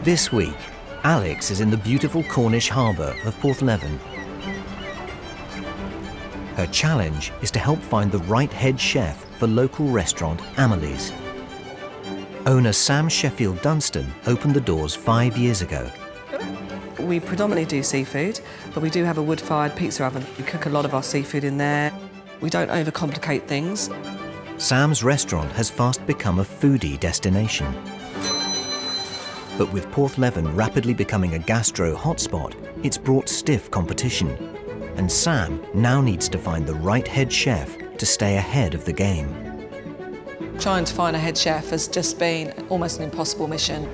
This week, Alex is in the beautiful Cornish harbour of Porthleven. Her challenge is to help find the right head chef for local restaurant Amelies. Owner Sam Sheffield Dunstan opened the doors 5 years ago. We predominantly do seafood, but we do have a wood-fired pizza oven. We cook a lot of our seafood in there. We don't overcomplicate things. Sam's restaurant has fast become a foodie destination. But with Porthleven rapidly becoming a gastro hotspot, it's brought stiff competition. And Sam now needs to find the right head chef to stay ahead of the game. Trying to find a head chef has just been almost an impossible mission.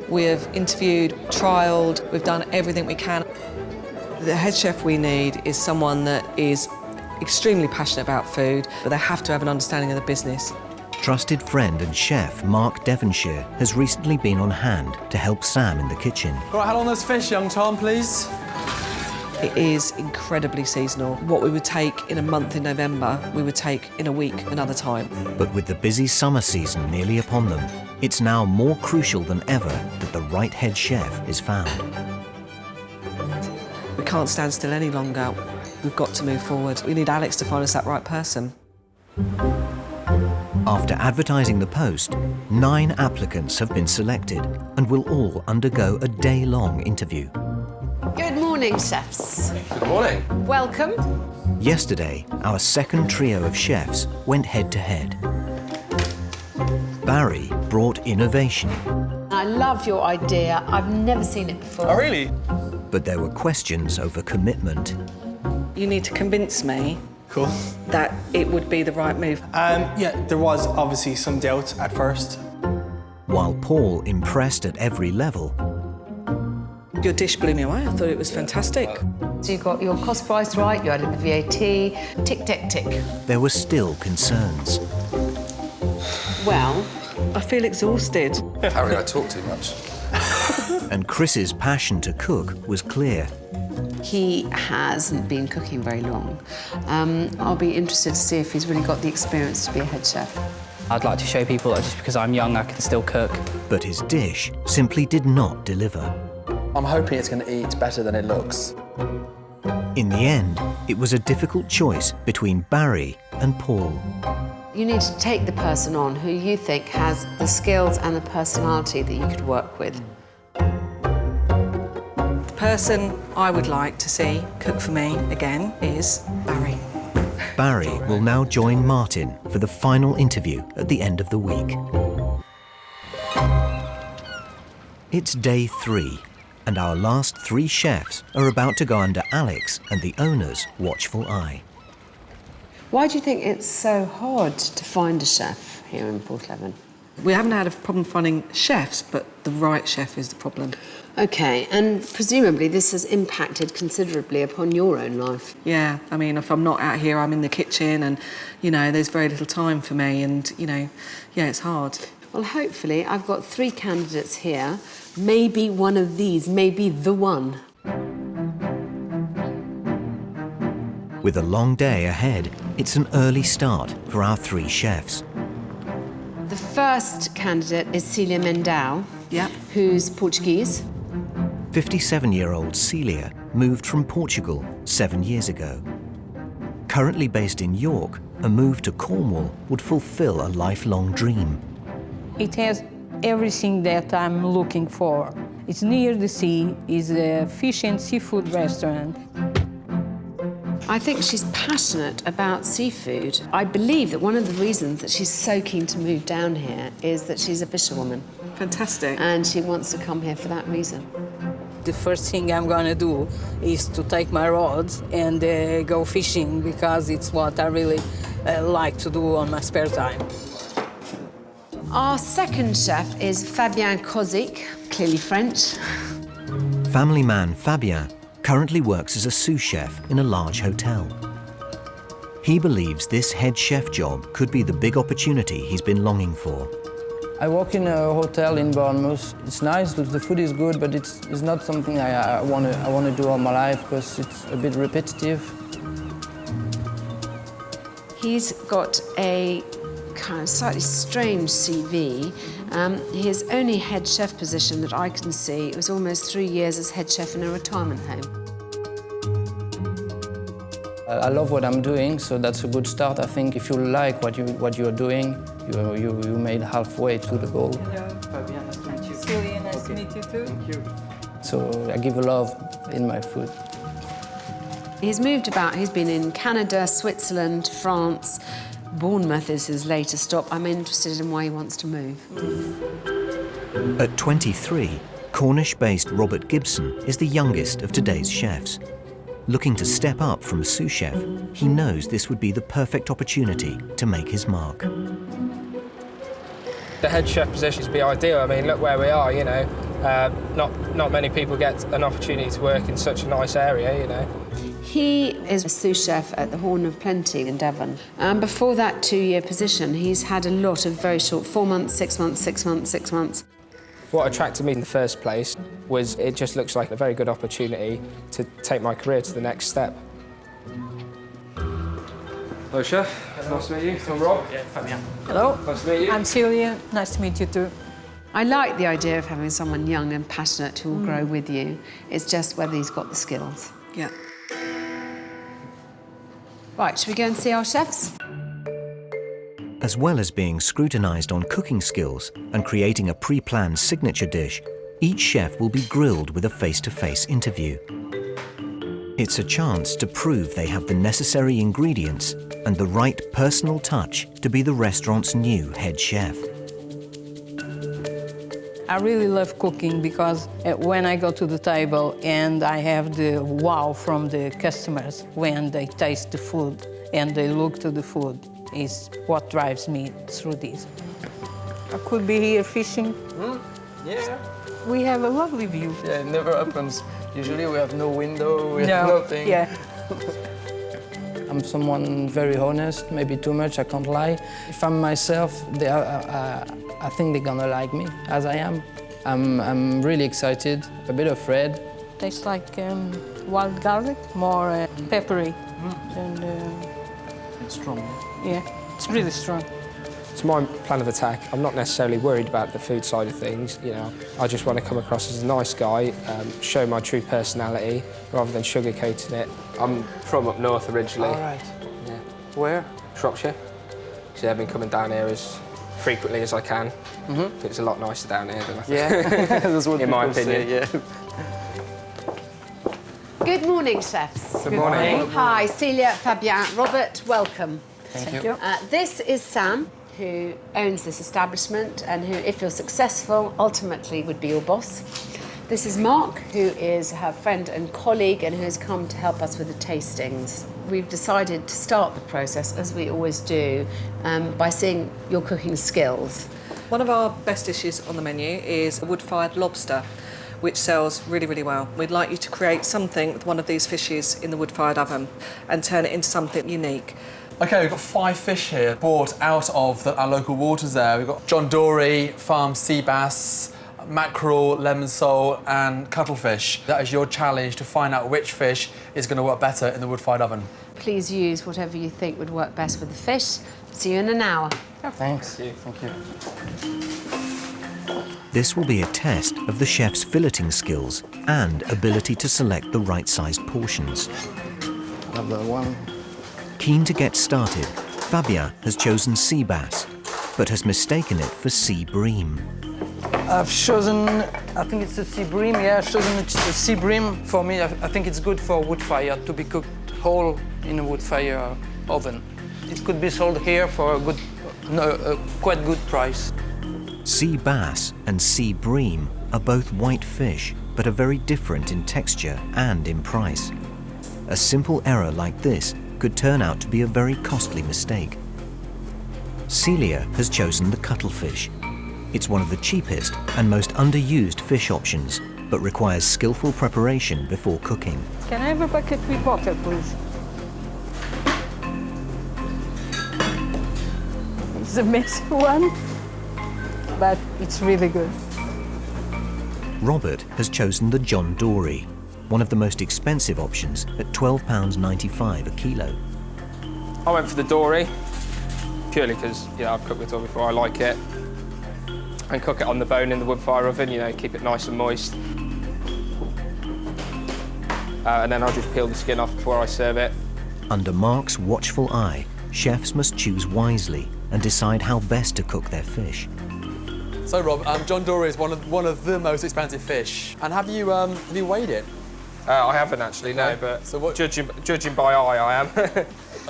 We have interviewed, trialled, we've done everything we can. The head chef we need is someone that is extremely passionate about food, but they have to have an understanding of the business. Trusted friend and chef Mark Devonshire has recently been on hand to help Sam in the kitchen. All right, how long those fish, young Tom, please? It is incredibly seasonal. What we would take in a month in November, we would take in a week another time. But with the busy summer season nearly upon them, it's now more crucial than ever that the right head chef is found. We can't stand still any longer. We've got to move forward. We need Alex to find us that right person. After advertising the post, 9 applicants have been selected and will all undergo a day-long interview. Good morning, chefs. Good morning. Welcome. Yesterday, our second trio of chefs went head-to-head. Barry brought innovation. I love your idea. I've never seen it before. Oh, really? But there were questions over commitment. You need to convince me Cool. that it would be the right move. Yeah, there was obviously some doubt at first. While Paul impressed at every level, Your dish blew me away. I thought it was fantastic. So you got your cost price right, you added the VAT, tick, tick, tick. there were still concerns. Well, I feel exhausted. Apparently I talk too much. And Chris's passion to cook was clear. he hasn't been cooking very long. I'll be interested to see if he's really got the experience to be a head chef. I'd like to show people that just because I'm young, I can still cook. But his dish simply did not deliver. I'm hoping it's going to eat better than it looks. In the end, it was a difficult choice between Barry and Paul. You need to take the person on who you think has the skills and the personality that you could work with. The person I would like to see cook for me again is Barry. Barry will now join Martin for the final interview at the end of the week. It's day 3, and our last 3 chefs are about to go under Alex and the owner's watchful eye. Why do you think it's so hard to find a chef here in Porthleven? We haven't had a problem finding chefs, but the right chef is the problem. OK, and presumably this has impacted considerably upon your own life. Yeah, I mean, if I'm not out here, I'm in the kitchen and, you know, there's very little time for me and, you know, yeah, it's hard. Well, hopefully I've got 3 candidates here. Maybe one of these, maybe the one. With a long day ahead, it's an early start for our 3 chefs. The first candidate is Celia Mendao, Yep. who's Portuguese. 57-year-old Celia moved from Portugal 7 years ago. Currently based in York, a move to Cornwall would fulfill a lifelong dream. It has everything that I'm looking for. It's near the sea, it's a fish and seafood restaurant. I think she's passionate about seafood. I believe that one of the reasons that she's so keen to move down here is that she's a fisherwoman. Fantastic. And she wants to come here for that reason. The first thing I'm gonna do is to take my rods and go fishing because it's what I really like to do on my spare time. Our second chef is Fabien Kozik, clearly French. Family man Fabien currently works as a sous chef in a large hotel. He believes this head chef job could be the big opportunity he's been longing for. I work in a hotel in Bournemouth. It's nice, the food is good, but it's not something I want to do all my life because it's a bit repetitive. He's got a kind of slightly strange CV. His only head chef position that I can see was almost 3 years as head chef in a retirement home. I love what I'm doing, so that's a good start. I think if you like what you're doing, you made halfway to the goal. Hello. Fabian, nice to meet you. Celia, nice to meet you too. Thank you. So I give a love in my food. He's moved about. He's been in Canada, Switzerland, France. Bournemouth is his latest stop. I'm interested in why he wants to move. At 23, Cornish-based Robert Gibson is the youngest of today's chefs. Looking to step up from a sous chef, he knows this would be the perfect opportunity to make his mark. The head chef position would be ideal. I mean, look where we are, you know. Not many people get an opportunity to work in such a nice area, you know. He is a sous chef at the Horn of Plenty in Devon. Before that 2-year position, he's had a lot of very short 4 months, 6 months, 6 months, 6 months. What attracted me in the first place was it just looks like a very good opportunity to take my career to the next step. Hello, Chef. Nice to meet you. I'm Rob. Yeah, Fabian. Hello. Nice to meet you. I'm Celia. Nice to meet you too. I like the idea of having someone young and passionate who will grow with you. It's just whether he's got the skills. Yeah. Right, should we go and see our chefs? As well as being scrutinised on cooking skills and creating a pre-planned signature dish, each chef will be grilled with a face-to-face interview. It's a chance to prove they have the necessary ingredients and the right personal touch to be the restaurant's new head chef. I really love cooking because when I go to the table and I have the wow from the customers when they taste the food and they look to the food is what drives me through this. I could be here fishing. Yeah. We have a lovely view. Yeah, it never happens. Usually we have no window, we have nothing. Yeah. I'm someone very honest, maybe too much, I can't lie. If I'm myself, I think they're gonna like me as I am. I'm really excited, a bit afraid. Tastes like wild garlic, more peppery. And, It's strong. yeah, it's really strong. It's my plan of attack. I'm not necessarily worried about the food side of things, you know. I just want to come across as a nice guy, show my true personality, rather than sugarcoating it. I'm from up north originally. All right. Yeah. Where? Shropshire. So I've been coming down here as frequently as I can. It's a lot nicer down here than I think. Yeah, that's what In my people say, opinion. yeah. Good morning, chefs. Good morning. Hi, Celia, Fabien, Robert, welcome. Thank you. This is Sam, who owns this establishment and who, if you're successful, ultimately would be your boss. This is Mark, who is her friend and colleague and who has come to help us with the tastings. We've decided to start the process, as we always do, by seeing your cooking skills. One of our best dishes on the menu is a wood-fired lobster, which sells really, really well. We'd like you to create something with one of these fishes in the wood-fired oven and turn it into something unique. Okay, we've got 5 fish here bought out of our local waters there. We've got John Dory, farm sea bass, mackerel, lemon sole and cuttlefish. That is your challenge to find out which fish is going to work better in the wood-fired oven. Please use whatever you think would work best with the fish. See you in an hour. Thanks. Thank you. This will be a test of the chef's filleting skills and ability to select the right-sized portions. Another one. Keen to get started, Fabien has chosen sea bass, but has mistaken it for sea bream. I've chosen, I think it's a sea bream, yeah, I've chosen a sea bream. For me, I think it's good for wood fire, to be cooked whole in a wood fire oven. It could be sold here for a quite good price. Sea bass and sea bream are both white fish, but are very different in texture and in price. A simple error like this could turn out to be a very costly mistake. Celia has chosen the cuttlefish. It's one of the cheapest and most underused fish options, but requires skillful preparation before cooking. Can I have a bucket with water, please? It's a messy one, but it's really good. Robert has chosen the John Dory, one of the most expensive options at £12.95 a kilo. I went for the dory. purely because, I've cooked with oil before, I like it. And cook it on the bone in the wood fire oven, keep it nice and moist. And then I'll just peel the skin off before I serve it. Under Mark's watchful eye, chefs must choose wisely and decide how best to cook their fish. So Rob, John Dory is one of the most expensive fish. And have you weighed it? I haven't actually, no, but so what, judging by eye, I am.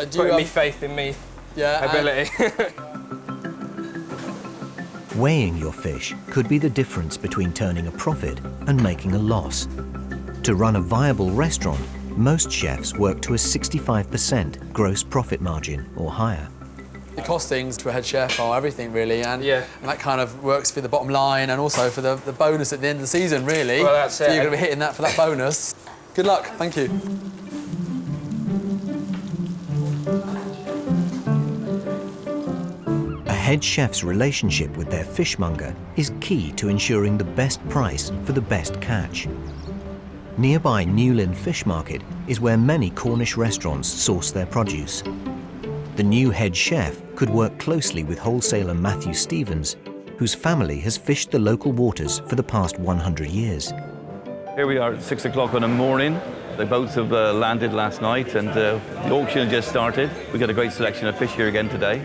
Putting me faith in me ability. Weighing your fish could be the difference between turning a profit and making a loss. To run a viable restaurant, most chefs work to a 65% gross profit margin or higher. The costings to a head chef are everything, really, and that kind of works for the bottom line and also for the bonus at the end of the season, really. Well, that's so you're going to be hitting that for that bonus. Good luck, thank you. A head chef's relationship with their fishmonger is key to ensuring the best price for the best catch. Nearby Newlyn Fish Market is where many Cornish restaurants source their produce. The new head chef could work closely with wholesaler Matthew Stevens, whose family has fished the local waters for the past 100 years. Here we are at 6 o'clock in the morning. The boats have landed last night and the auction just started. We've got a great selection of fish here again today.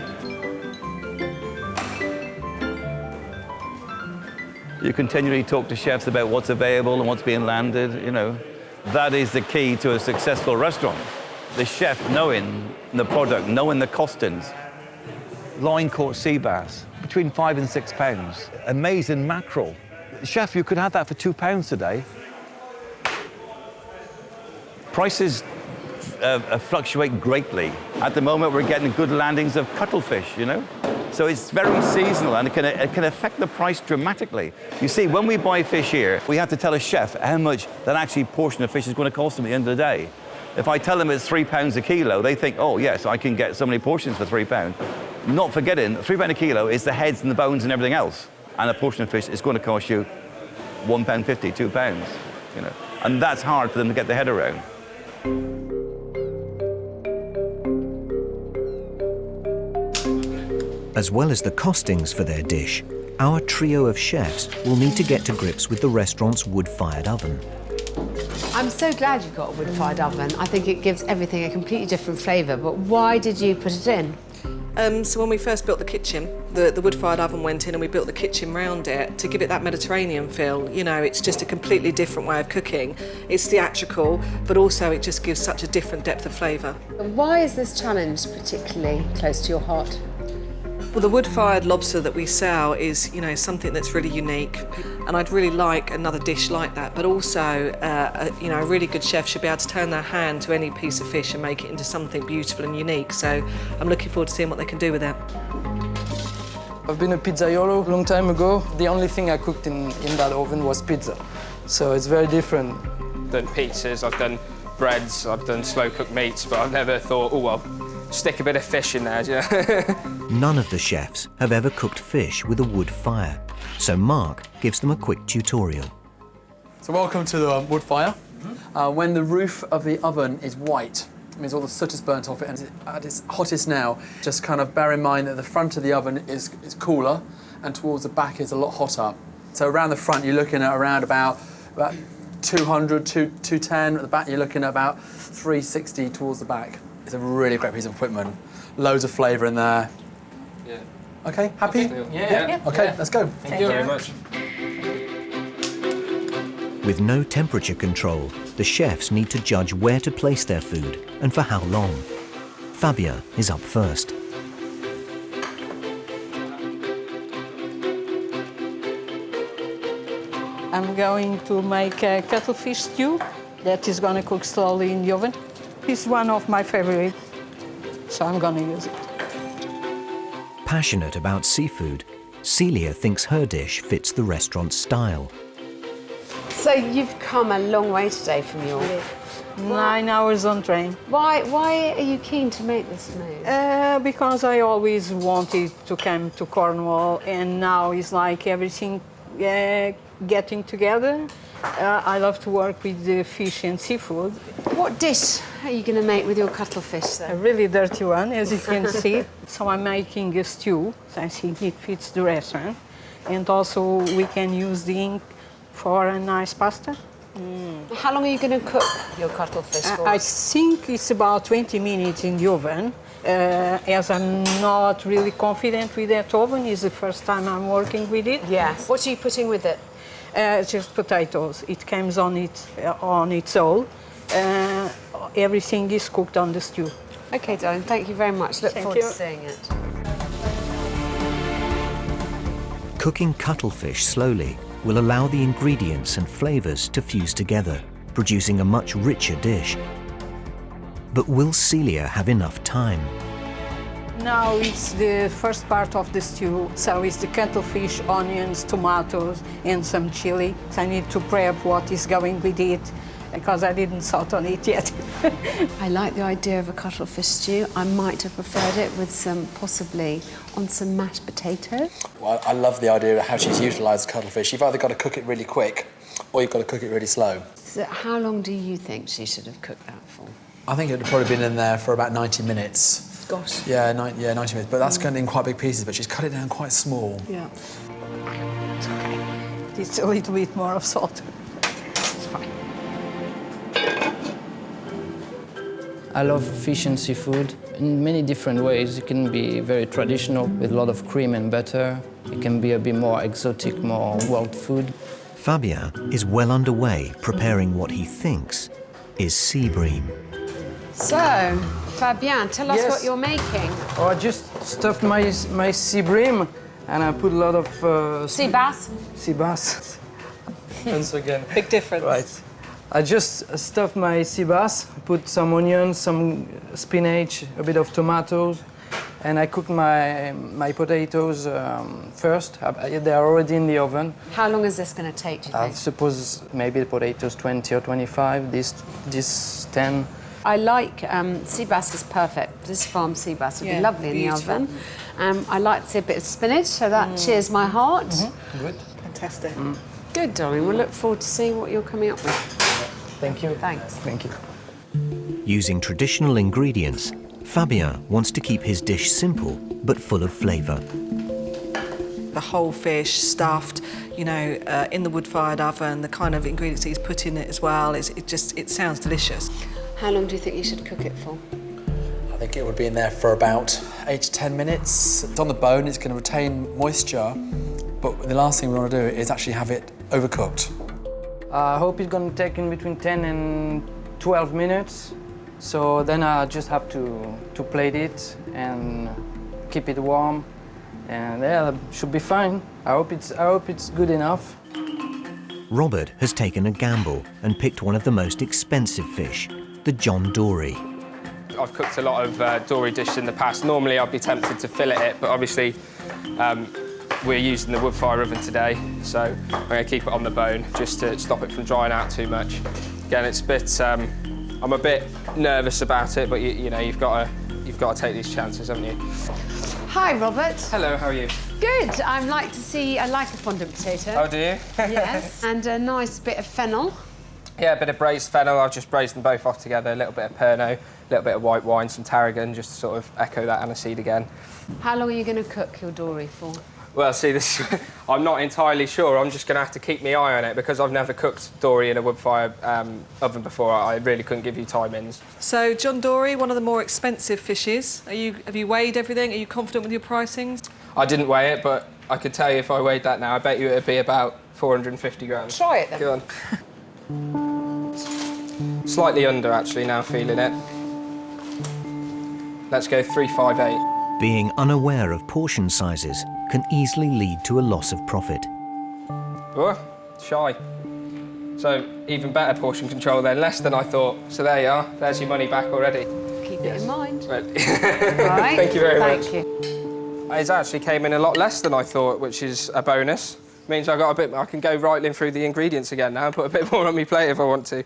You continually talk to chefs about what's available and what's being landed, That is the key to a successful restaurant. The chef knowing the product, knowing the costings. Line caught sea bass, between £5 and £6. Amazing mackerel. Chef, you could have that for £2 today. Prices fluctuate greatly. At the moment, we're getting good landings of cuttlefish, So it's very seasonal and it can affect the price dramatically. You see, when we buy fish here, we have to tell a chef how much that actually portion of fish is going to cost them at the end of the day. If I tell them it's £3 a kilo, they think, oh yes, I can get so many portions for £3. Not forgetting, £3 a kilo is the heads and the bones and everything else. And a portion of fish is going to cost you £1.50, £2, And that's hard for them to get their head around. As well as the costings for their dish, our trio of chefs will need to get to grips with the restaurant's wood-fired oven. I'm so glad you've got a wood-fired oven. I think it gives everything a completely different flavour, but why did you put it in? So when we first built the kitchen, the wood-fired oven went in and we built the kitchen round it to give it that Mediterranean feel. It's just a completely different way of cooking. It's theatrical, but also it just gives such a different depth of flavour. Why is this challenge particularly close to your heart? Well, the wood-fired lobster that we sell is, something that's really unique, and I'd really like another dish like that. But also, a really good chef should be able to turn their hand to any piece of fish and make it into something beautiful and unique. So I'm looking forward to seeing what they can do with it. I've been a pizzaiolo a long time ago. The only thing I cooked in that oven was pizza, so it's very different. I've done pizzas, I've done breads, I've done slow-cooked meats, but I've never thought, oh well, stick a bit of fish in there, None of the chefs have ever cooked fish with a wood fire, so Mark gives them a quick tutorial. So welcome to the wood fire. When the roof of the oven is white, it means all the soot is burnt off it and at its hottest now. Just kind of bear in mind that the front of the oven is cooler and towards the back is a lot hotter. So around the front you're looking at around about 200, 210. At the back you're looking at about 360 towards the back. It's a really great piece of equipment. Loads of flavour in there. Yeah. Okay, happy? Yeah. Okay, let's go. Thank you very much. With no temperature control, the chefs need to judge where to place their food and for how long. Fabia is up first. I'm going to make a cuttlefish stew that is going to cook slowly in the oven. It's one of my favorites, so I'm going to use it. Passionate about seafood, Celia thinks her dish fits the restaurant's style. So you've come a long way today from your... 9 hours on train. Why are you keen to make this move? Because I always wanted to come to Cornwall, and now it's like everything getting together. I love to work with the fish and seafood. What dish are you going to make with your cuttlefish A then? really dirty one, as you can see. So I'm making a stew. I think it fits the restaurant. And also we can use the ink for a nice pasta. How long are you going to cook your cuttlefish for? I think it's about 20 minutes in the oven. As I'm not really confident with that oven, it's the first time I'm working with it. Yes. What are you putting with it? Just potatoes. It comes on its own. Everything is cooked on the stew. Okay, darling, thank you very much. Look Thank forward you. to seeing it. Cooking cuttlefish slowly will allow the ingredients and flavours to fuse together, producing a much richer dish. But will Celia have enough time? Now it's the first part of the stew, so it's the cuttlefish, onions, tomatoes, and some chili. I need to prep what is going with it, because I didn't salt on it yet. I like the idea of a cuttlefish stew. I might have preferred it with possibly on some mashed potatoes. Well, I love the idea of how she's utilised cuttlefish. You've either got to cook it really quick or you've got to cook it really slow. So how long do you think she should have cooked that for? I think it would have probably been in there for about 90 minutes. Gosh. Yeah, 90 minutes. But that's going in quite big pieces, but she's cut it down quite small. Yeah. It's okay. It's a little bit more of salt. It's fine. I love fish and seafood in many different ways. It can be very traditional with a lot of cream and butter. It can be a bit more exotic, more world food. Fabien is well underway preparing what he thinks is sea bream. So, Fabien, tell us Yes. what you're making. Oh, I just stuffed my sea bream and I put a lot of... Sea bass? Sea bass. Once again. Big difference. Right. I just stuffed my sea bass, put some onions, some spinach, a bit of tomatoes, and I cooked my potatoes first. They're already in the oven. How long is this going to take, do you I think? suppose maybe the potatoes 20 or 25, this 10. I like sea bass is perfect. This farm sea bass would be Yeah, lovely beautiful. in the oven. I like to see a bit of spinach, so that cheers my heart. Good. Fantastic. Good, darling. We'll look forward to seeing what you're coming up with. Thank you. Thanks. Thank you. Using traditional ingredients, Fabien wants to keep his dish simple but full of flavour. The whole fish stuffed, you know, in the wood-fired oven, the kind of ingredients that he's put in it as well, it sounds delicious. How long do you think you should cook it for? I think it would be in there for about 8 to 10 minutes. It's on the bone, it's going to retain moisture, but the last thing we want to do is actually have it overcooked. I hope it's going to take in between 10 and 12 minutes. So then I just have to plate it and keep it warm. And yeah, that should be fine. I hope it's good enough. Robert has taken a gamble and picked one of the most expensive fish, the John Dory. I've cooked a lot of dory dishes in the past. Normally I'd be tempted to fillet it, but obviously we're using the wood fire oven today, so I'm going to keep it on the bone just to stop it from drying out too much. Again, it's a bit, I'm a bit nervous about it, but you know, you've got to take these chances, haven't you? Hi, Robert. Hello, how are you? Good. I like a fondant potato. Oh, do you? Yes. And a nice bit of fennel. Yeah, a bit of braised fennel. I've just braised them both off together. A little bit of Pernod, a little bit of white wine, some tarragon, just to sort of echo that aniseed again. How long are you going to cook your dory for? Well, see, this I'm not entirely sure. I'm just going to have to keep my eye on it because I've never cooked dory in a wood-fire oven before. I really couldn't give you timings. So, John Dory, one of the more expensive fishes. Have you weighed everything? Are you confident with your pricings? I didn't weigh it, but I could tell you if I weighed that now, I bet you it'd be about 450 grams. Try it then. Go on. Slightly under, actually, now feeling it. Let's go 358. Being unaware of portion sizes can easily lead to a loss of profit. Oh, shy. So, even better portion control then, less than I thought. So there you are, there's your money back already. Keep it in mind. Right. All right. Thank you very much. Thank you. It actually came in a lot less than I thought, which is a bonus. Means I can go right through the ingredients again now and put a bit more on my plate if I want to.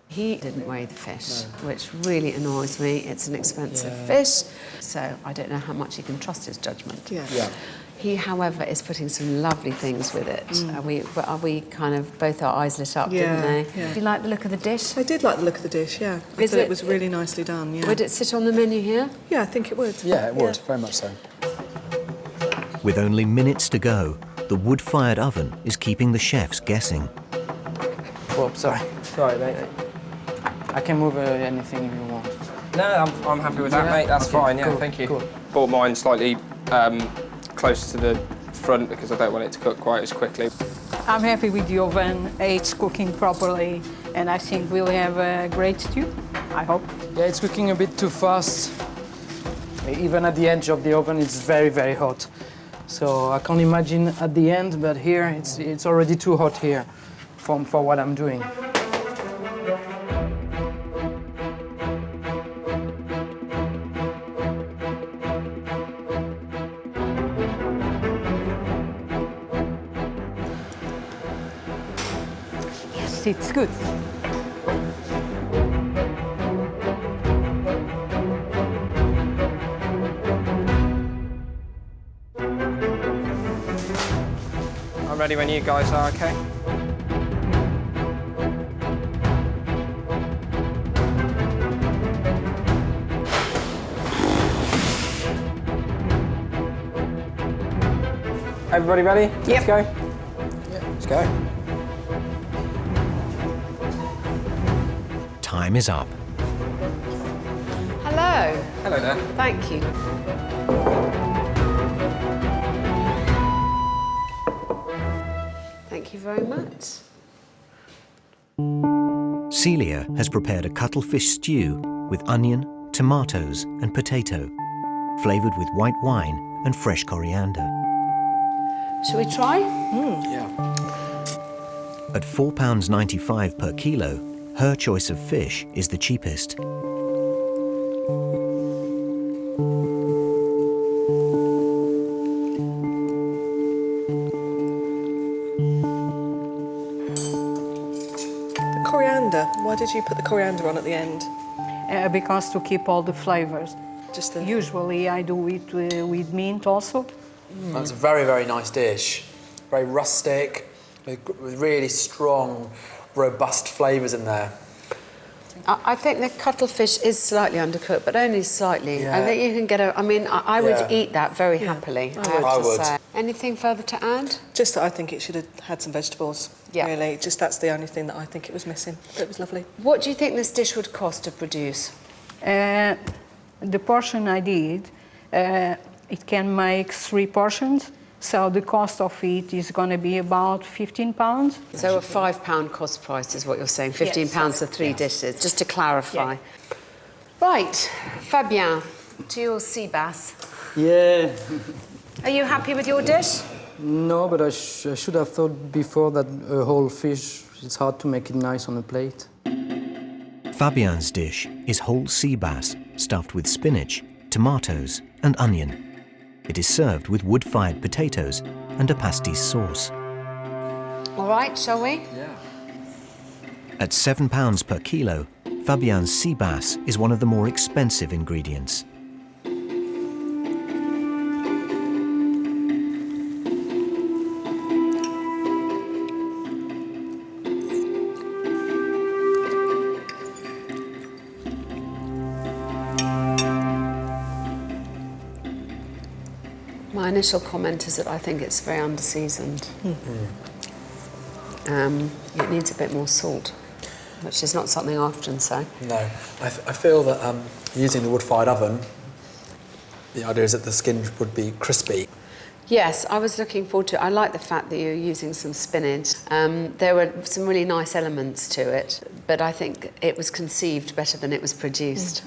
He didn't weigh the fish, which really annoys me. It's an expensive fish. So I don't know how much you can trust his judgment. Yeah. He, however, is putting some lovely things with it. We kind of, both our eyes lit up, didn't they? Yeah. Did you like the look of the dish? I did like the look of the dish, yeah. I thought it was really nicely done, yeah. Would it sit on the menu here? Yeah, I think it would. Yeah, it would, very much so. With only minutes to go, the wood-fired oven is keeping the chefs guessing. Oh, sorry. Sorry, mate. I can move anything if you want. No, I'm happy with that, mate. That's fine, yeah, cool, thank you. cool. Bought mine slightly close to the front because I don't want it to cook quite as quickly. I'm happy with the oven. It's cooking properly, and I think we'll have a great stew, I hope. Yeah, it's cooking a bit too fast. Even at the edge of the oven, it's very, very hot. So I can't imagine at the end, but here it's already too hot here for what I'm doing. Yes, it's good. I'm ready when you guys are, okay? Everybody ready? Let's go. Yeah, let's go. Time is up. Hello. Hello there. Thank you. Thank you very much. Celia has prepared a cuttlefish stew with onion, tomatoes and potato, flavoured with white wine and fresh coriander. Shall we try? Yeah. At £4.95 per kilo, her choice of fish is the cheapest. The coriander, why did you put the coriander on at the end? Because to keep all the flavors. Just the... Usually I do it with mint also. That's a very, very nice dish. Very rustic, with really strong, robust flavours in there. I think the cuttlefish is slightly undercooked, but only slightly. Yeah. I think you can get a... I mean, I would Yeah. eat that very happily, I have I to would. say. Anything further to add? Just that I think it should have had some vegetables, Yeah. really. Just that's the only thing that I think it was missing. But it was lovely. What do you think this dish would cost to produce? The portion I did, it can make 3 portions, so the cost of it is going to be about £15. So a £5 cost price is what you're saying, £15 for 3 dishes, just to clarify. Yeah. Right, Fabien, to your sea bass. Yeah. Are you happy with your dish? No, but I should have thought before that a whole fish, it's hard to make it nice on a plate. Fabien's dish is whole sea bass stuffed with spinach, tomatoes and onion. It is served with wood-fired potatoes and a pastis sauce. All right, shall we? Yeah. At £7 per kilo, Fabien's sea bass is one of the more expensive ingredients. My initial comment is that I think it's very under-seasoned. It needs a bit more salt, which is not something I often say. No, I feel that using the wood-fired oven, the idea is that the skin would be crispy. Yes, I was looking forward to it. I like the fact that you're using some spinach. There were some really nice elements to it, but I think it was conceived better than it was produced.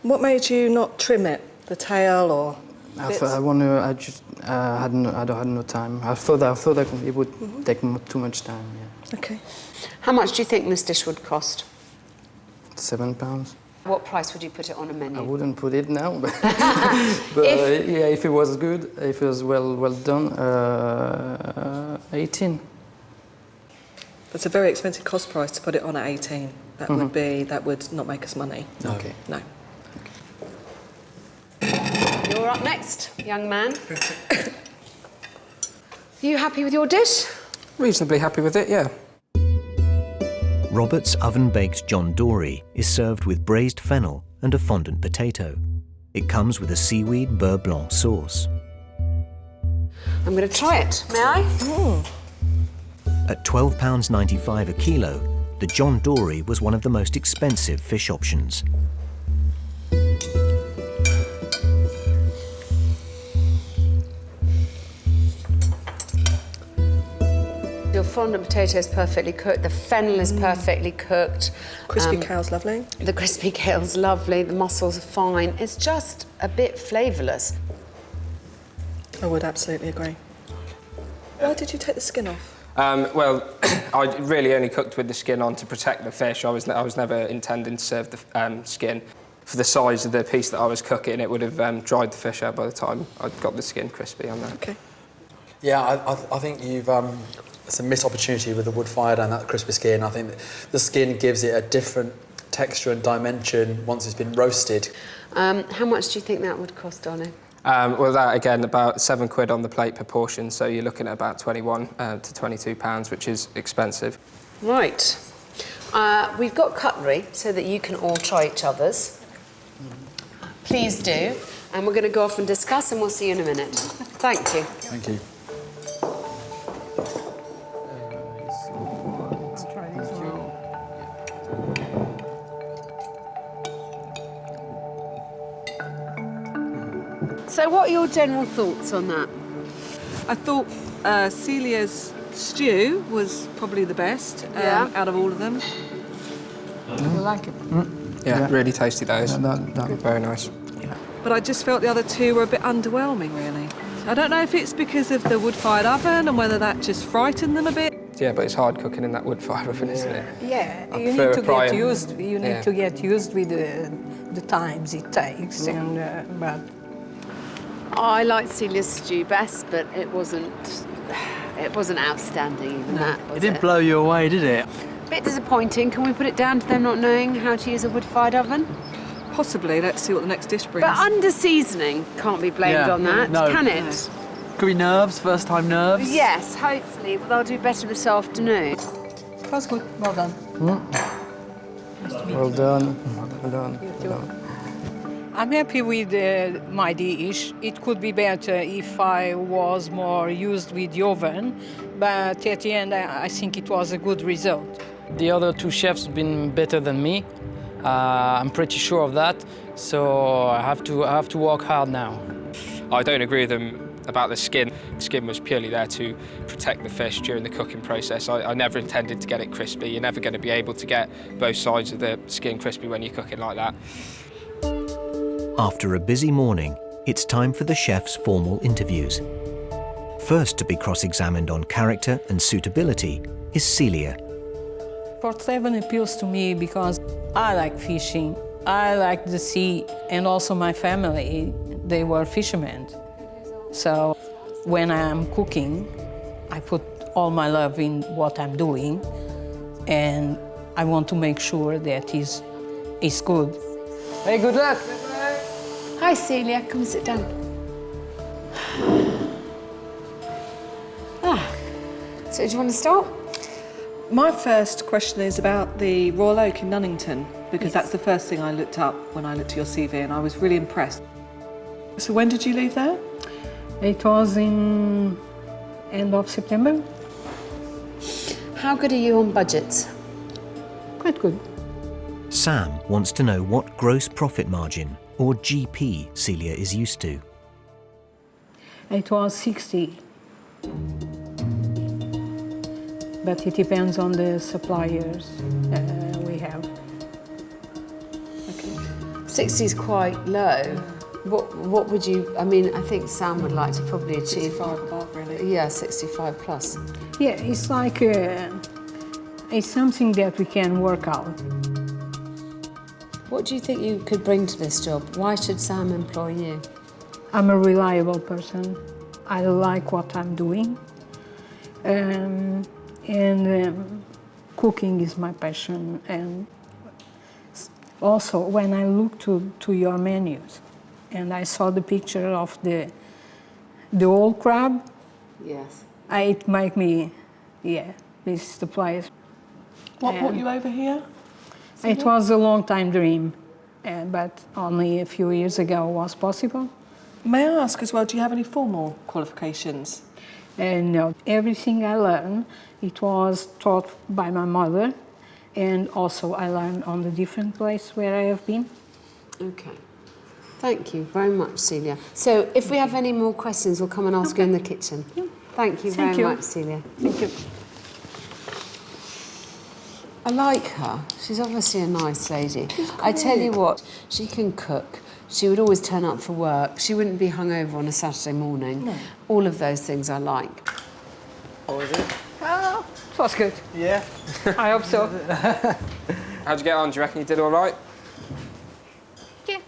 What made you not trim it? The tail or bits? I just had no time. I thought it would take too much time. Yeah. Okay. How much do you think this dish would cost? £7. What price would you put it on a menu? I wouldn't put it now, but, if it was good, if it was well done, 18. It's a very expensive cost price to put it on at 18. That would not make us money. No. Okay. No. Okay. You're up next, young man. Are you happy with your dish? Reasonably happy with it, yeah. Robert's oven-baked John Dory is served with braised fennel and a fondant potato. It comes with a seaweed beurre blanc sauce. I'm going to try it. May I? At £12.95 a kilo, the John Dory was one of the most expensive fish options. Your fondant potato is perfectly cooked. The fennel is perfectly cooked. Crispy kale's lovely. The crispy kale's lovely. The mussels are fine. It's just a bit flavourless. I would absolutely agree. Why did you take the skin off? Well, I really only cooked with the skin on to protect the fish. I was never intending to serve the skin. For the size of the piece that I was cooking, it would have dried the fish out by the time I'd got the skin crispy on there. Okay. Yeah, I think you've... it's a missed opportunity with the wood-fired and that crispy skin. I think the skin gives it a different texture and dimension once it's been roasted. How much do you think that would cost, Donny? Well, that, again, about £7 on the plate per portion, so you're looking at about £21 to £22, which is expensive. Right. We've got cutlery so that you can all try each other's. Please do. And we're going to go off and discuss, and we'll see you in a minute. Thank you. Thank you. So what are your general thoughts on that? I thought Celia's stew was probably the best out of all of them. You like it? Yeah, really tasty, those. Very nice. But I just felt the other two were a bit underwhelming, really. I don't know if it's because of the wood-fired oven and whether that just frightened them a bit. Yeah, but it's hard cooking in that wood-fired oven, isn't it? Yeah, I you prefer need to a fry get and- used. You need to get used with the times it takes, and but. I liked Celia's stew best, but it wasn't outstanding, even that, was It didn't blow you away, did it? Bit disappointing. Can we put it down to them not knowing how to use a wood-fired oven? Possibly. Let's see what the next dish brings. But under-seasoning can't be blamed on that, no. can it? Could be nerves, first time nerves. Yes, hopefully. Well, they'll do better this afternoon. That's good. Well done. Well done. Well done. You too. I'm happy with my dish. It could be better if I was more used with the oven, but at the end, I think it was a good result. The other two chefs have been better than me. I'm pretty sure of that. So I have to work hard now. I don't agree with them about the skin. The skin was purely there to protect the fish during the cooking process. I never intended to get it crispy. You're never going to be able to get both sides of the skin crispy when you're cooking like that. After a busy morning, it's time for the chef's formal interviews. First to be cross-examined on character and suitability is Celia. Port Leven appeals to me because I like fishing, I like the sea, and also my family, they were fishermen. So when I'm cooking, I put all my love in what I'm doing, and I want to make sure that it's good. Hey, good luck. Hi, Celia. Come and sit down. So do you want to start? My first question is about the Royal Oak in Nunnington, because that's the first thing I looked up when I looked at your CV, and I was really impressed. So when did you leave there? It was in end of September. How good are you on budgets? Quite good. Sam wants to know what gross profit margin, or GP, Celia is used to. It was 60. But it depends on the suppliers we have. Okay. 60 is quite low. What would you, I mean, I think Sam would like to probably achieve... 65 above, really. Yeah, 65 plus. Yeah, it's like, it's something that we can work out. What do you think you could bring to this job? Why should Sam employ you? I'm a reliable person. I like what I'm doing. Cooking is my passion. And also, when I look to your menus, and I saw the picture of the old crab. Yes. It made me, this is the place. What brought you over here? It was a long time dream, but only a few years ago was possible. May I ask as well, do you have any formal qualifications? No, everything I learned, it was taught by my mother, and also I learned on the different place where I have been. Okay. Thank you very much, Celia. So if we have any more questions, we'll come and ask you in the kitchen. Thank you very much, Celia. Thank you. I like her. She's obviously a nice lady. I tell you what, she can cook. She would always turn up for work. She wouldn't be hungover on a Saturday morning. No. All of those things I like. What was it? Oh, it was good. Yeah. I hope so. How'd you get on? Do you reckon you did all right? Yeah.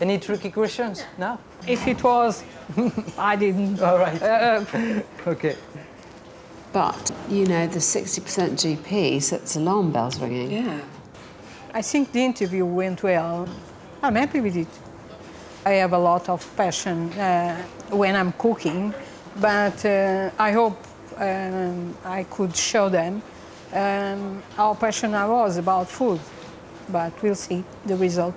Any tricky questions? No? If it was, I didn't. All right. Okay. But, you know, the 60% GP sets alarm bells ringing. Yeah. I think the interview went well. I'm happy with it. I have a lot of passion when I'm cooking, but I hope I could show them how passionate I was about food. But we'll see the result.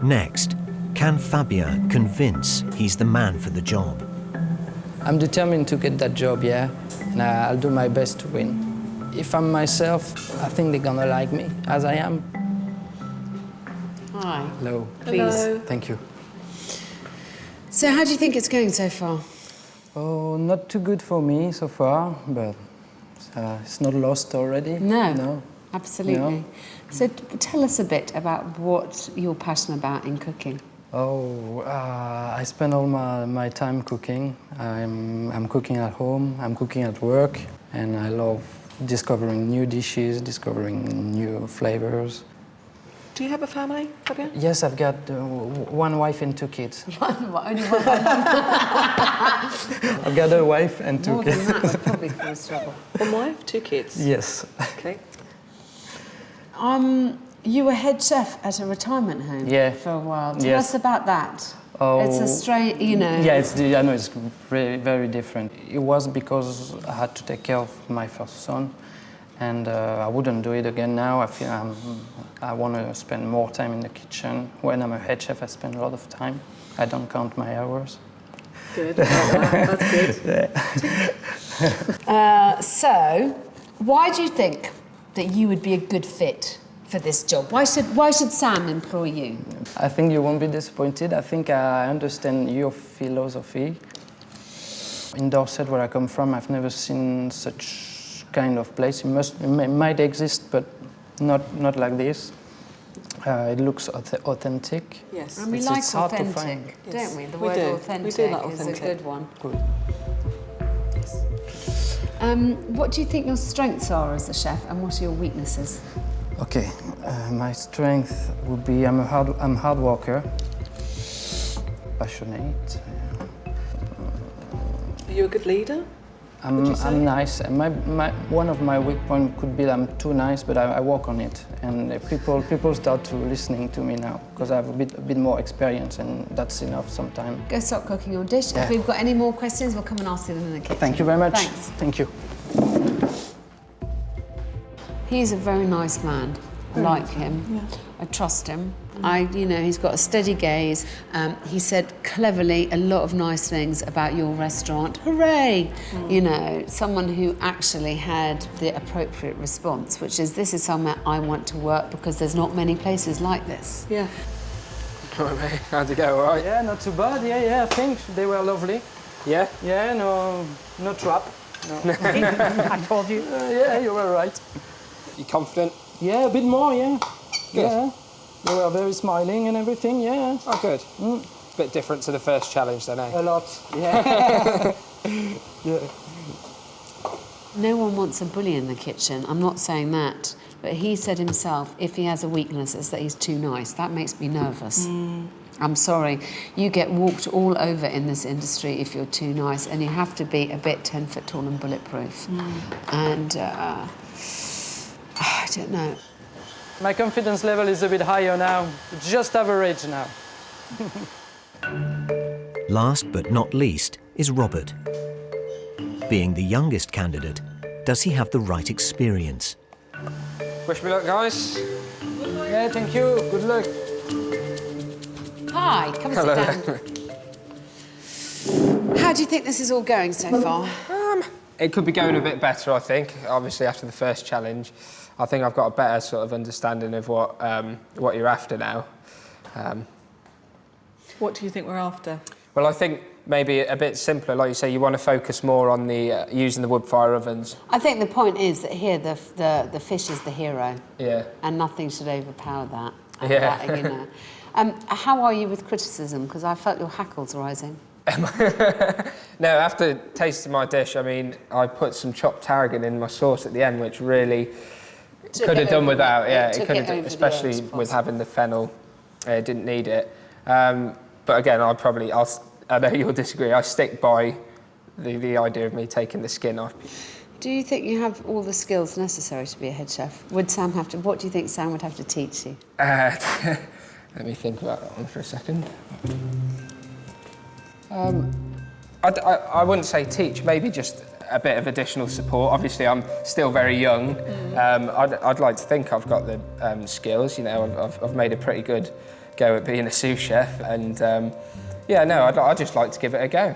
Next, can Fabien convince he's the man for the job? I'm determined to get that job, yeah, and I'll do my best to win. If I'm myself, I think they're gonna like me as I am. Hi. Hello. Please. Thank you. So how do you think it's going so far? Oh, not too good for me so far, but it's not lost already. No. No. Absolutely. No. So tell us a bit about what you're passionate about in cooking. Oh, I spend all my time cooking. I'm cooking at home, I'm cooking at work, and I love discovering new dishes, discovering new flavors. Do you have a family, Fabien? Yes, I've got one wife and two kids. Only one. I've got a wife and two More kids. than that would probably cause trouble. One wife, 2 kids? Yes. Okay. You were head chef at a retirement home for a while. Tell us about that. Oh, it's a strange, you know. Yeah, I know it's very, very different. It was because I had to take care of my first son, and I wouldn't do it again now. I feel I want to spend more time in the kitchen. When I'm a head chef, I spend a lot of time. I don't count my hours. Good. That's good. So, why do you think that you would be a good fit for this job? Why should Sam employ you? I think you won't be disappointed. I think I understand your philosophy. In Dorset, where I come from, I've never seen such kind of place. It might exist, but not like this. It looks authentic. Yes. And we It's like hard to authentic, find. don't we? The We word do. authentic, We do like is a authentic. good one. Good. What do you think your strengths are as a chef, and what are your weaknesses? Okay, my strength would be I'm hard worker, passionate. Are you a good leader? I'm nice. And one of my weak points could be that I'm too nice, but I work on it. And people start to listening to me now because I have a bit more experience, and that's enough sometimes. Go start cooking your dish. Yeah. If we've got any more questions, we'll come and ask them in the kitchen. Thank you very much. Thanks. Thank you. He's a very nice man. I like him. Yeah. I trust him. He's got a steady gaze. He said cleverly a lot of nice things about your restaurant. Hooray! You know, someone who actually had the appropriate response, which is, this is somewhere I want to work because there's not many places like this. Yeah. How'd it go, all right? Yeah, not too bad. Yeah, I think they were lovely. Yeah? Yeah, no trap. No. I told you. Yeah, you were right. You confident? Yeah, a bit more, yeah. Good. Yeah. They were very smiling and everything, yeah. Oh, good. It's a bit different to the first challenge then, eh? A lot, yeah. Yeah. No one wants a bully in the kitchen. I'm not saying that. But he said himself, if he has a weakness, it's that he's too nice. That makes me nervous. I'm sorry. You get walked all over in this industry if you're too nice, and you have to be a bit 10 foot tall and bulletproof. And I don't know. My confidence level is a bit higher now. It's just average now. Last but not least is Robert. Being the youngest candidate, does he have the right experience? Wish me luck, guys. Yeah, thank you. Good luck. Hi, come and sit down. How do you think this is all going so far? It could be going a bit better, I think. Obviously, after the first challenge, I think I've got a better sort of understanding of what you're after now. What do you think we're after? Well, I think maybe a bit simpler, like you say, you want to focus more on the using the wood fire ovens. I think the point is that here the fish is the hero. Yeah. And nothing should overpower that. Yeah. That, you know. How are you with criticism? Because I felt your hackles rising. No, after tasting my dish, I mean, I put some chopped tarragon in my sauce at the end, which really could have done without. Yeah, it could have, especially with having the fennel. Didn't need it. But again, I know you'll disagree. I stick by the idea of me taking the skin off. Do you think you have all the skills necessary to be a head chef? Would Sam have to? What do you think Sam would have to teach you? Let me think about that one for a second. I wouldn't say teach, maybe just a bit of additional support. Obviously, I'm still very young. I'd like to think I've got the skills. You know, I've made a pretty good go at being a sous chef, and yeah, no, I'd just like to give it a go.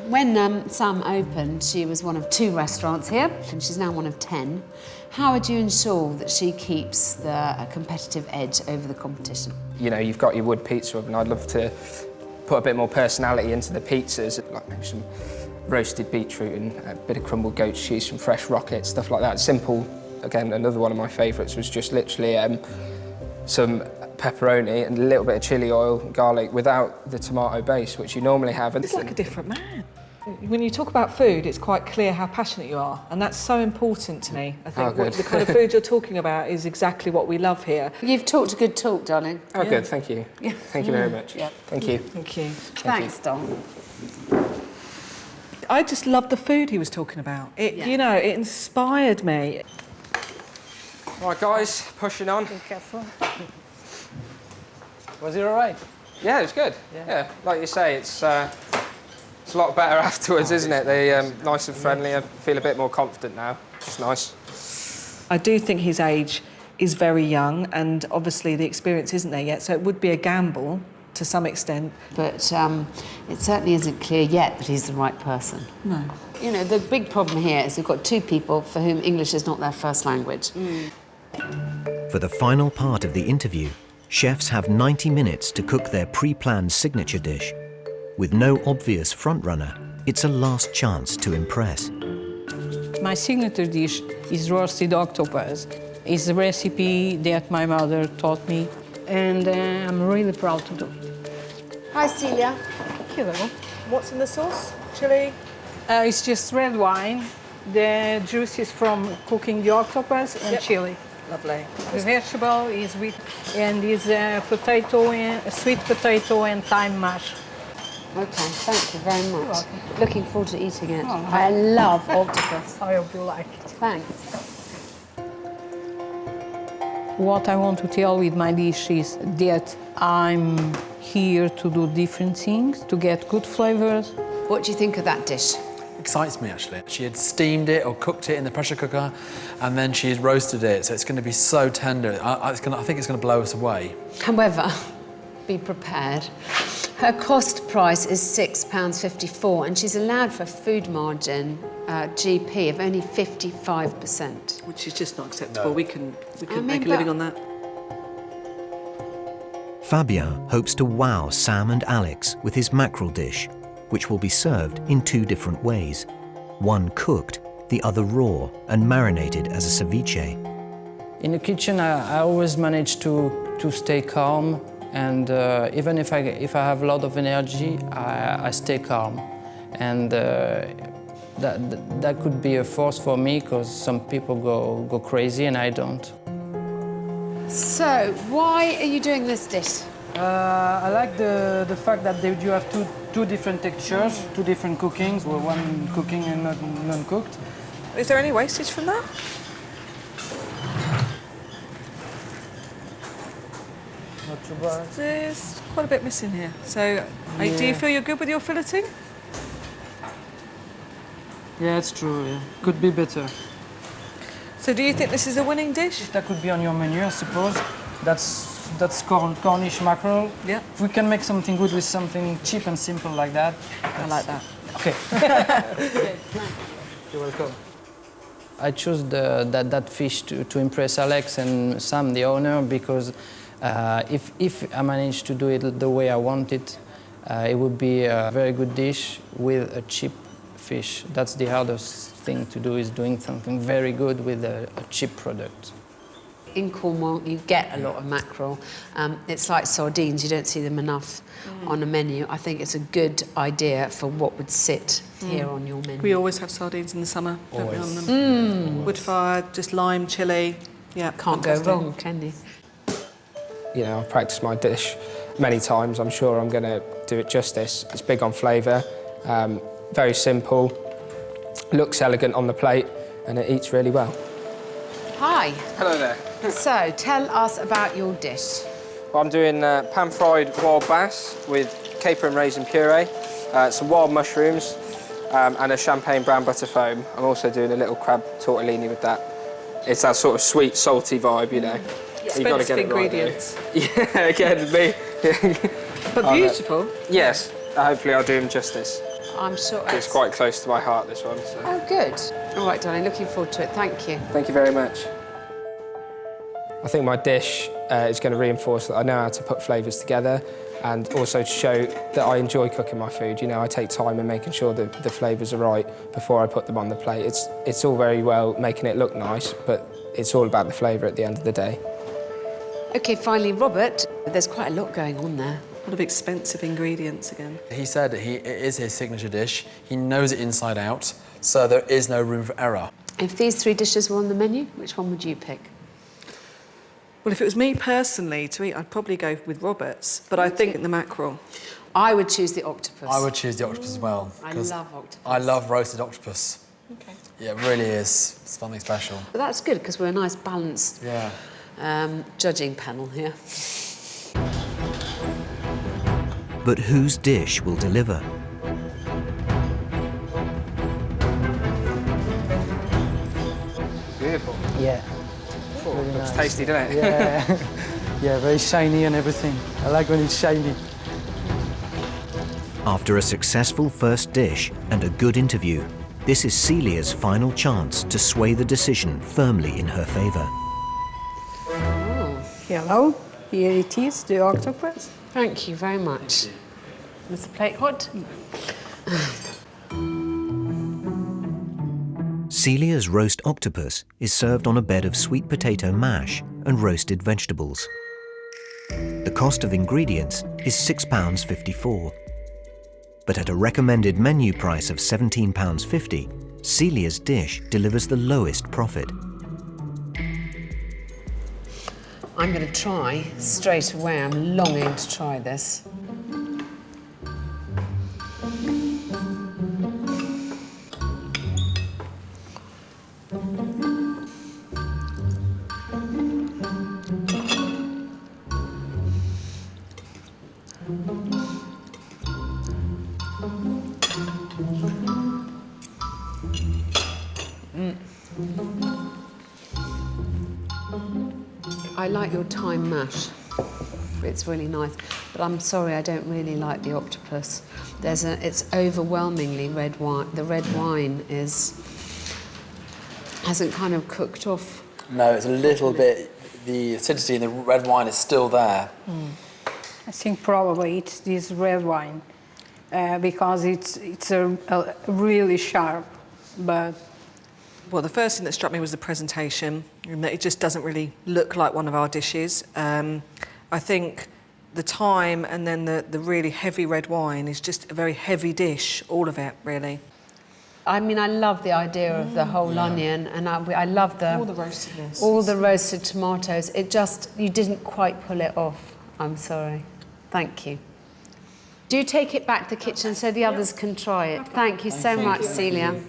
When Sam opened, she was one of 2 restaurants here, and she's now one of 10. How would you ensure that she keeps the competitive edge over the competition? You know, you've got your wood pizza oven. I'd love to put a bit more personality into the pizzas, like maybe some roasted beetroot and a bit of crumbled goat cheese, some fresh rockets, stuff like that. Simple. Again, another one of my favourites was just literally some pepperoni and a little bit of chilli oil, garlic, without the tomato base, which you normally have. It's like a different man. When you talk about food, it's quite clear how passionate you are, and that's so important to me. I think the kind of food you're talking about is exactly what we love here. You've talked a good talk, darling. Oh, good, thank you. Yeah. Thank you very much. Yeah. Thank you. Thank you. Thanks, Dom. I just loved the food he was talking about. You know, it inspired me. Right, guys, pushing on. Be careful. Was it all right? Yeah, it was good. Yeah, like you say, it's a lot better afterwards, isn't it? They're nice and friendly. I feel a bit more confident now, which is nice. I do think his age is very young, and obviously the experience isn't there yet, so it would be a gamble to some extent. But it certainly isn't clear yet that he's the right person. No. You know, the big problem here is we've got 2 people for whom English is not their first language. For the final part of the interview, chefs have 90 minutes to cook their pre-planned signature dish. With no obvious frontrunner, it's a last chance to impress. My signature dish is roasted octopus. It's a recipe that my mother taught me, and I'm really proud to do. Hi, Celia. Hello. What's in the sauce? Chili? It's just red wine. The juice is from cooking the octopus and chili. Lovely. The vegetable is with, and is sweet potato and thyme mash. Okay, thank you very much. welcome. Looking forward to eating it. Oh, I love octopus. I hope you like it. Thanks. What I want to tell with my dish is that I'm here to do different things, to get good flavors. What do you think of that dish? Excites me, actually. She had steamed it or cooked it in the pressure cooker, and then she had roasted it, so it's going to be so tender. I think it's going to blow us away. However, be prepared. Her cost price is £6.54, and she's allowed for a food margin GP of only 55%. Which is just not acceptable. No. We can I mean, make a living on that. Fabien hopes to wow Sam and Alex with his mackerel dish, which will be served in 2 different ways. One cooked, the other raw and marinated as a ceviche. In the kitchen, I always manage to stay calm, and even if I have a lot of energy, I stay calm. And that could be a force for me, because some people go crazy and I don't. So, why are you doing this dish? I like the fact that you have two different textures, 2 different cookings, one cooking and not non-cooked. Is there any wastage from that? Not too bad. There's quite a bit missing here. So, do you feel you're good with your filleting? Yeah, it's true, yeah. Could be better. So do you think this is a winning dish? That could be on your menu, I suppose. That's Cornish mackerel. Yeah. If we can make something good with something cheap and simple like that. I like that. Okay. You're welcome. I chose that fish to impress Alex and Sam, the owner, because if I manage to do it the way I want it, it would be a very good dish with a cheap fish. That's the hardest thing to do, is doing something very good with a cheap product. In Cornwall, you get a lot of mackerel. It's like sardines, you don't see them enough on a menu. I think it's a good idea for what would sit here on your menu. We always have sardines in the summer, don't we, on them? Wood fire, just lime, chilli. Yeah, Can't go wrong, can you? You know, I've practiced my dish many times. I'm sure I'm going to do it justice. It's big on flavour, very simple, looks elegant on the plate, and it eats really well. Hi. Hello there. So, tell us about your dish. Well, I'm doing pan-fried wild bass with caper and raisin puree, some wild mushrooms, and a champagne brown butter foam. I'm also doing a little crab tortellini with that. It's that sort of sweet, salty vibe, you know. You've got to get it right. Ingredients. Yeah, again, me. But beautiful. Yes, hopefully I'll do them justice. I'm sure It's quite close to my heart, this one. So. Oh, good. All right, darling, looking forward to it. Thank you. Thank you very much. I think my dish is going to reinforce that I know how to put flavours together, and also to show that I enjoy cooking my food. You know, I take time in making sure that the flavours are right before I put them on the plate. It's all very well making it look nice, but it's all about the flavour at the end of the day. OK, finally, Robert, there's quite a lot going on there. A lot of expensive ingredients again. He said it is his signature dish. He knows it inside out, so there is no room for error. If these three dishes were on the menu, which one would you pick? Well, if it was me personally to eat, I'd probably go with Robert's, but I think the mackerel. I would choose the octopus. I would choose the octopus as well. I love octopus. I love roasted octopus. Okay. Yeah, it really is something special. But that's good, because we're a nice, balanced judging panel here. But whose dish will deliver? Beautiful. Yeah. Really nice. Looks tasty, doesn't it? Yeah. Yeah, very shiny and everything. I like when it's shiny. After a successful first dish and a good interview, this is Celia's final chance to sway the decision firmly in her favour. Hello, here it is, the octopus. Thank you very much. Is the plate hot? Celia's roast octopus is served on a bed of sweet potato mash and roasted vegetables. The cost of ingredients is £6.54. But at a recommended menu price of £17.50, Celia's dish delivers the lowest profit. I'm going to try straight away. I'm longing to try this. I like your thyme mash. It's really nice, but I'm sorry, I don't really like the octopus. It's overwhelmingly red wine. The red wine hasn't kind of cooked off. No, it's a little bit, the acidity in the red wine is still there. I think probably it's this red wine because it's a really sharp, but Well, the first thing that struck me was the presentation, and that it just doesn't really look like one of our dishes. I think the thyme and then the really heavy red wine is just a very heavy dish, all of it, really. I mean, I love the idea of the whole onion, and I love All the roastedness. all the roasted tomatoes. It just, you didn't quite pull it off. I'm sorry. Thank you. Do take it back to the kitchen so the others can try it. Thank you so much, Celia.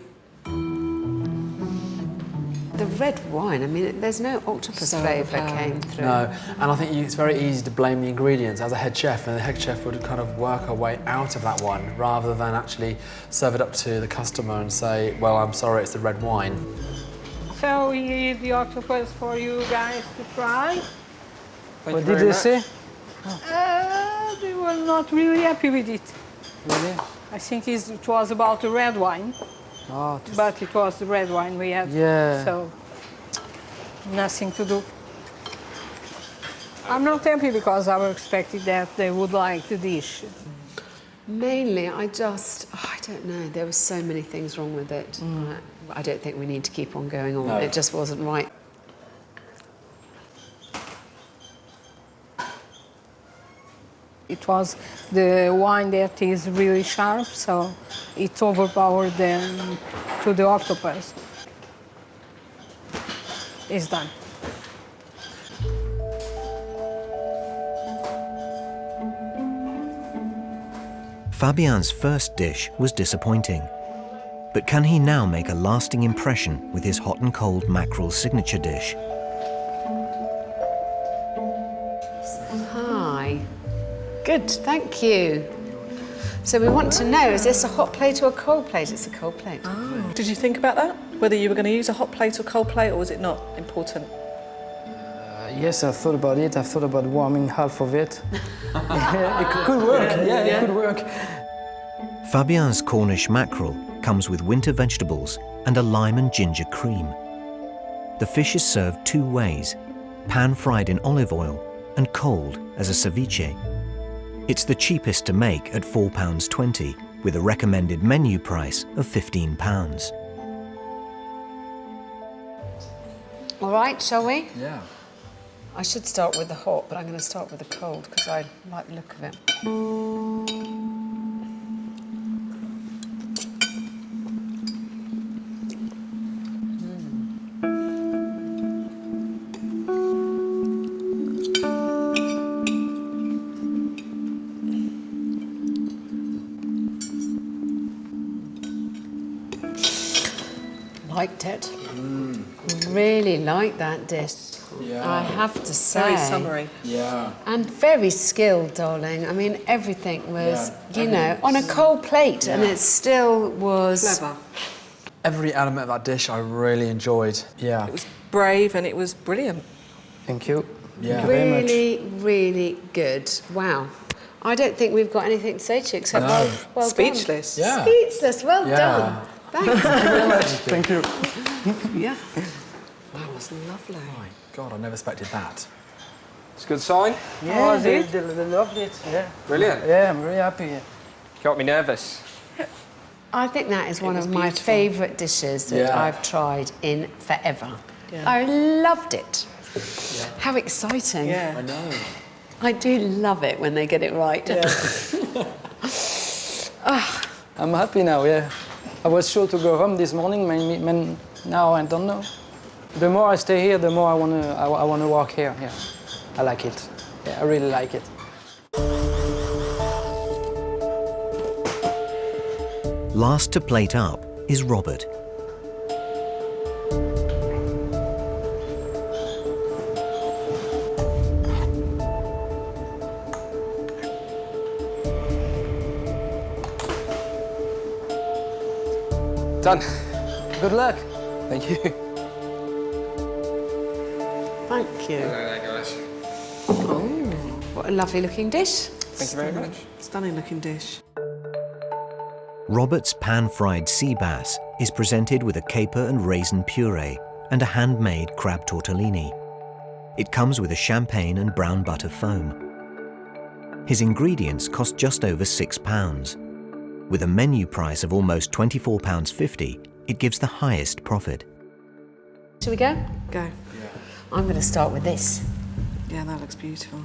The red wine, I mean, there's no octopus So flavour overpowering. came through. No, and I think it's very easy to blame the ingredients as a head chef, and the head chef would kind of work her way out of that one rather than actually serve it up to the customer and say, well, I'm sorry, it's the red wine. So we leave the octopus for you guys to try. What did they say? They were not really happy with it. Really? I think it was about the red wine, Oh, but it was the red wine we had. Yeah. So, nothing to do. I'm not happy because I expected that they would like the dish. Mainly, I don't know, there were so many things wrong with it. I don't think we need to keep on going on. No. It just wasn't right. It was the wine that is really sharp, so it overpowered them to the octopus. It's done. Fabian's first dish was disappointing. But can he now make a lasting impression with his hot and cold mackerel signature dish? Hi. Good, thank you. So we want to know, is this a hot plate or a cold plate? It's a cold plate. Did you think about that? Whether you were going to use a hot plate or cold plate, or was it not important? Yes, I thought about it. I thought about warming half of it. It could work. Yeah, it could work. Fabian's Cornish mackerel comes with winter vegetables and a lime and ginger cream. The fish is served two ways, pan-fried in olive oil and cold as a ceviche. It's the cheapest to make at £4.20, with a recommended menu price of £15. All right, shall we? Yeah. I should start with the hot, but I'm going to start with the cold because I like the look of it. Liked it. Really liked that dish. Yeah. I have to say. Very summery. Yeah. And very skilled, darling. I mean, everything was, Yeah, you know, on a cold plate, and Yeah. it still was. Clever. Every element of that dish I really enjoyed. Yeah. It was brave and it was brilliant. Thank you. Yeah. Thank you very much. Really, really good. Wow. I don't think we've got anything to say to you except No. well Speechless. Yeah. done. Speechless. Well Yeah. done. Thanks. Thank you. Yeah. Wow, it was lovely. My God, I never expected that. It's a good sign. Yeah, was it? they loved it. Yeah. Brilliant. Yeah, I'm very happy. Got me nervous. I think that is one was of my beautiful. favourite dishes that Yeah. I've tried in forever. Yeah. I loved it. How exciting. Yeah. I know. I do love it when they get it right. I'm happy now, yeah. I was sure to go home this morning, now I don't know. The more I stay here, the more I wanna work here. Yeah, I like it. Yeah, I really like it. Last to plate up is Robert. Done. Good luck. Thank you. Thank you. guys. What a lovely looking dish. Thank you very much. Stunning looking dish. Robert's pan-fried sea bass is presented with a caper and raisin puree and a handmade crab tortellini. It comes with a champagne and brown butter foam. His ingredients cost just over £6. With a menu price of almost £24.50, it gives the highest profit. Shall we go? Go. I'm going to start with this. Yeah, that looks beautiful.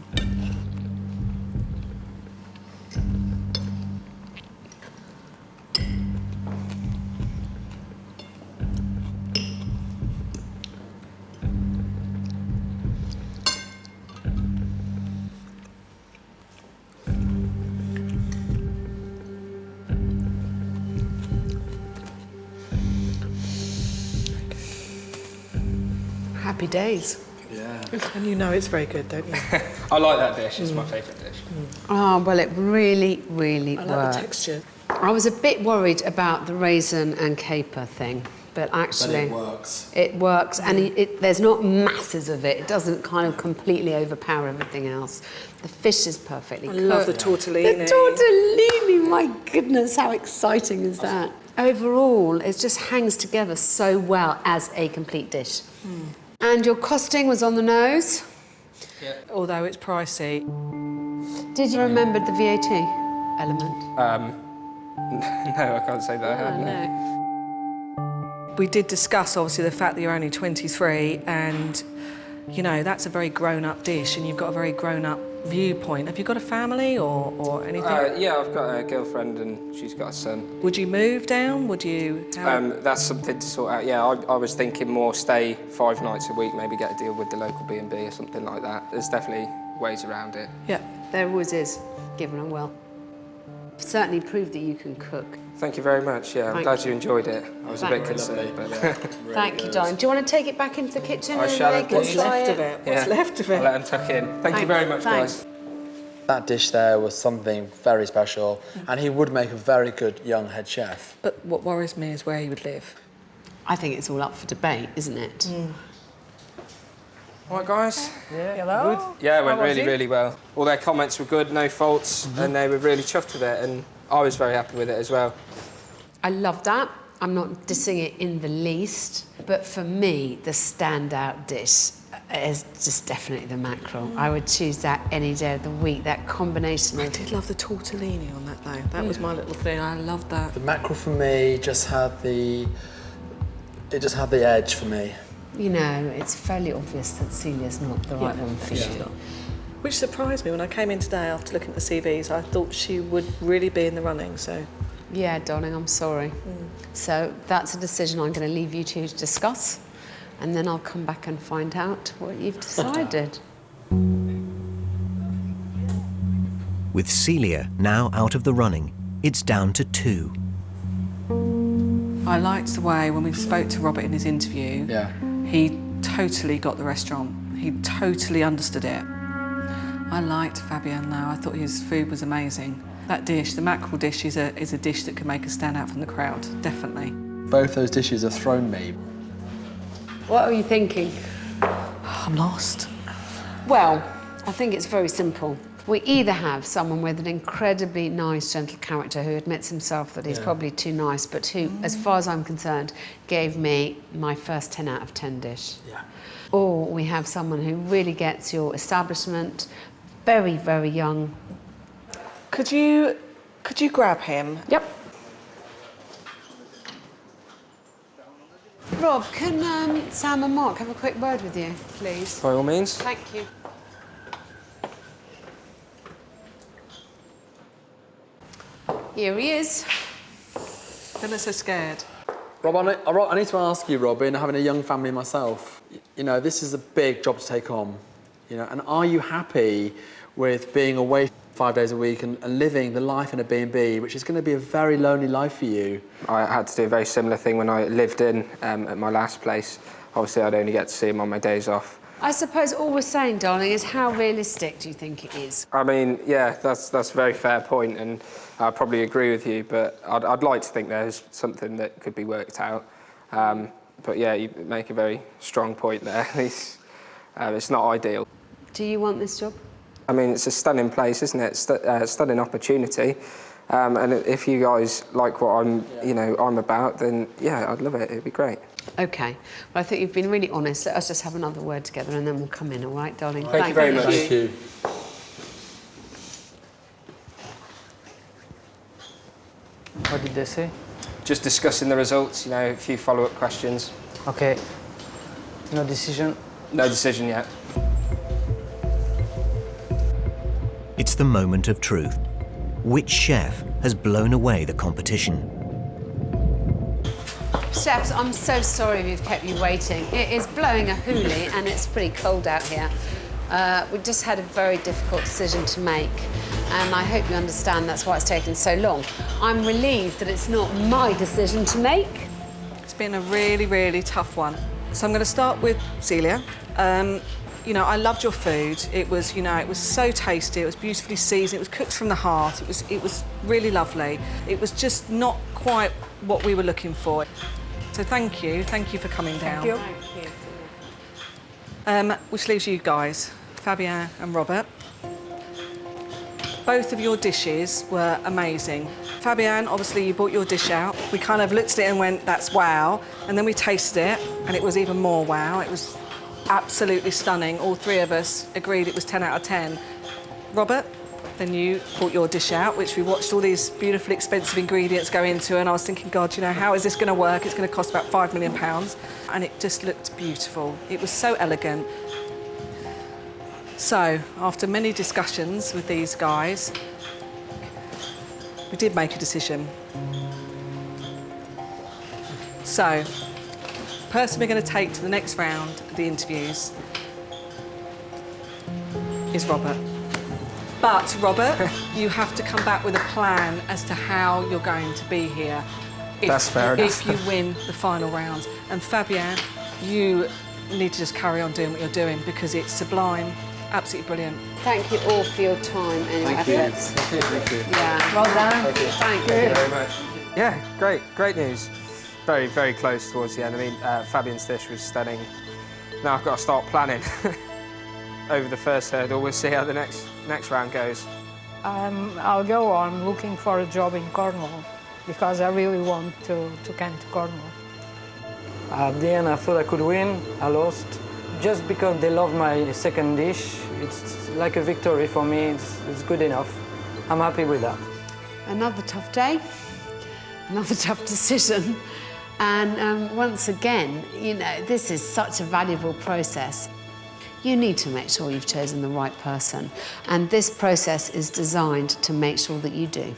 Happy days. Yeah. And you know it's very good, don't you? I like that dish. It's my favourite dish. Oh, well, it really, really I works. like the texture. I was a bit worried about the raisin and caper thing, but actually... But it works. It works, and there's not masses of it. It doesn't kind of completely overpower everything else. The fish is perfectly cooked. I love the tortellini. The tortellini, my goodness, how exciting is that? Overall, it just hangs together so well as a complete dish. And your costing was on the nose? Yeah. Although it's pricey. Did you remember the VAT element? No, I can't say that I have. No. We did discuss, obviously, the fact that you're only 23 and, you know, that's a very grown-up dish and you've got a very grown-up viewpoint. Have you got a family or anything? Yeah, I've got a girlfriend and she's got a son. Would you move down? Would you... That's something to sort out. Yeah, I was thinking more stay 5 nights a week, maybe get a deal with the local B&B or something like that. There's definitely ways around it. Yeah. There always is, given and well. Certainly proved that you can cook. Thank you very much. Yeah, I'm glad you enjoyed it. I was a bit concerned, but... Thank you, darling. Do you want to take it back into the kitchen? I and shall they can indeed. try Left of it. What's left of it? I'll let them tuck in. Thank you very much, guys. That dish there was something very special, and he would make a very good young head chef. But what worries me is where he would live. I think it's all up for debate, isn't it? All right, guys. Yeah, hello? Good. Yeah, it went really well. All their comments were good, no faults, and they were really chuffed with it, and I was very happy with it as well. I love that. I'm not dissing it in the least, but for me, the standout dish is just definitely the mackerel. I would choose that any day of the week, that combination I of... did love the tortellini on that, though. That was my little thing. I loved that. The mackerel for me just had the edge for me. You know, it's fairly obvious that Celia's not the right one for you. Which surprised me when I came in today after looking at the CVs. I thought she would really be in the running, so... Yeah, darling, I'm sorry. So that's a decision I'm going to leave you two to discuss, and then I'll come back and find out what you've decided. With Celia now out of the running, it's down to 2. I liked the way, when we spoke to Robert in his interview, he totally got the restaurant. He totally understood it. I liked Fabian, though. I thought his food was amazing. That dish, the mackerel dish, is a dish that can make us stand out from the crowd, definitely. Both those dishes have thrown me. What are you thinking? I'm lost. Well, I think it's very simple. We either have someone with an incredibly nice, gentle character who admits himself that he's probably too nice, but who, as far as I'm concerned, gave me my first 10 out of 10 dish. Yeah. Or we have someone who really gets your establishment, very, very young. Could you grab him? Yep. Rob, can Sam and Mark have a quick word with you, please? By all means. Thank you. Here he is. They're so scared. Rob, I need to ask you, Robin, having a young family myself, you know, this is a big job to take on, you know, and are you happy with being away 5 days a week and living the life in a B&B, which is going to be a very lonely life for you? I had to do a very similar thing when I lived in at my last place. Obviously, I'd only get to see him on my days off. I suppose all we're saying, darling, is how realistic do you think it is? I mean, yeah, that's a very fair point, and I probably agree with you, but I'd like to think there's something that could be worked out. But yeah, you make a very strong point there. It's not ideal. Do you want this job? I mean, it's a stunning place, isn't it? Stunning opportunity. And if you guys like what I'm about, then yeah, I'd love it. It'd be great. OK. Well, I think you've been really honest. Let us just have another word together and then we'll come in, all right, darling? Thank you very much. Thank you. What did they say? Just discussing the results, you know, a few follow-up questions. Okay. No decision? No decision yet. It's the moment of truth. Which chef has blown away the competition? Chefs, I'm so sorry we've kept you waiting. It is blowing a hoolie and it's pretty cold out here. We just had a very difficult decision to make, and I hope you understand that's why it's taken so long. I'm relieved that it's not my decision to make. It's been a really, really tough one. So I'm going to start with Celia. You know, I loved your food. It was, you know, it was so tasty. It was beautifully seasoned. It was cooked from the heart. It was really lovely. It was just not quite what we were looking for. So thank you for coming down. Thank you. Which leaves you guys, Fabien and Robert. Both of your dishes were amazing. Fabien, obviously you brought your dish out. We kind of looked at it and went, that's wow. And then we tasted it and it was even more wow. It was absolutely stunning. All three of us agreed it was 10 out of 10. Robert, then you brought your dish out, which we watched all these beautiful, expensive ingredients go into, and I was thinking, God, you know, how is this going to work? It's going to cost about £5 million. And it just looked beautiful. It was so elegant. So, after many discussions with these guys, we did make a decision. So, the person we're going to take to the next round of the interviews is Robert. But, Robert, you have to come back with a plan as to how you're going to be here. That's fair enough. If you win the final rounds. And Fabien, you need to just carry on doing what you're doing because it's sublime, absolutely brilliant. Thank you all for your time and your efforts. Thank you. Yeah. Well done. Thank you. Very much. Yeah, great news. Very, very close towards the end. I mean, Fabian's dish was stunning. Now I've got to start planning over the first hurdle. We'll see how the next round goes. I'll go on looking for a job in Cornwall because I really want to come to Cornwall. At the end, I thought I could win. I lost. Just because they loved my second dish, it's like a victory for me. It's good enough. I'm happy with that. Another tough day, another tough decision. And once again, you know, this is such a valuable process. You need to make sure you've chosen the right person. And this process is designed to make sure that you do.